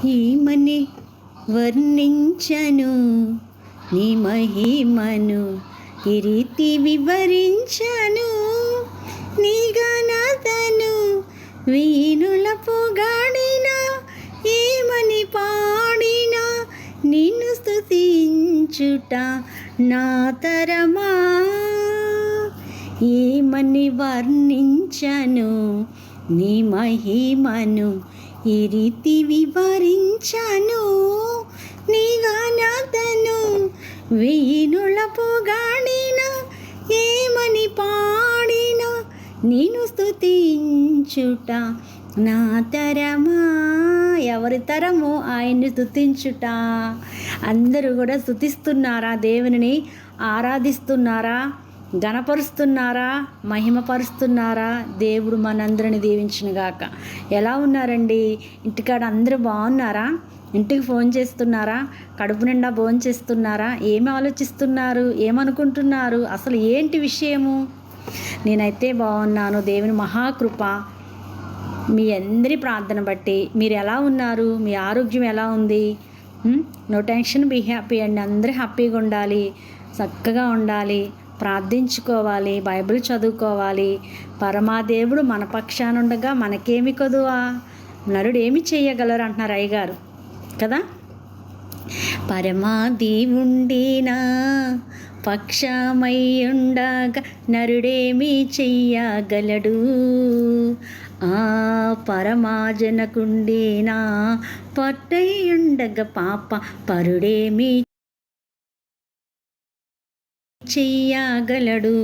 ఏమని వర్ణించను నీ మహిమను, ఈ రీతి వివరించను నీ ఘనతను. వీణుల పొగాడిన ఏమని పాడిన నిన్ను స్తుతించుట నా తరమా. ఏమని వర్ణించను నీ మహిమను, ఈ రీతి వివరించను నీ ఘనతను. వీణుల పొగాడిన ఏమని పాడిన నిన్ను స్తుతించుట నా తరమా. ఎవరి తరము? ఆయన్ని స్తుతించుట. అందరూ కూడా స్తుతిస్తున్నారా? దేవుని ఆరాధిస్తున్నారా? ఘనపరుస్తున్నారా? మహిమపరుస్తున్నారా? దేవుడు మనందరిని దీవించునుగాక. ఎలా ఉన్నారండి? ఇంటికాడ అందరూ బాగున్నారా? ఇంటికి ఫోన్ చేస్తున్నారా? కడుపు నిండా భోజనం చేస్తున్నారా? ఏమి ఆలోచిస్తున్నారు? ఏమనుకుంటున్నారు? అసలు ఏంటి విషయము? నేనైతే బాగున్నాను. దేవుని మహాకృప మీ అందరి ప్రార్థన బట్టి. మీరు ఎలా ఉన్నారు? మీ ఆరోగ్యం ఎలా ఉంది? నో టెన్షన్, బీ హ్యాపీ అండి. అందరూ హ్యాపీగా ఉండాలి, చక్కగా ఉండాలి, ప్రార్థించుకోవాలి, బైబిల్ చదువుకోవాలి. పరమాదేవుడు మన పక్షాన ఉండగా మనకేమి కొదువా? నరుడు ఏమి చేయగలరు అంటున్నారు అయ్యగారు కదా. పరమాదేవుండేనా పక్షమై ఉండగా నరుడేమి చెయ్యగలడు? ఆ పరమాజనకుండేనా పట్టై ఉండగా పాప పరుడేమి చెయ్యగలడు?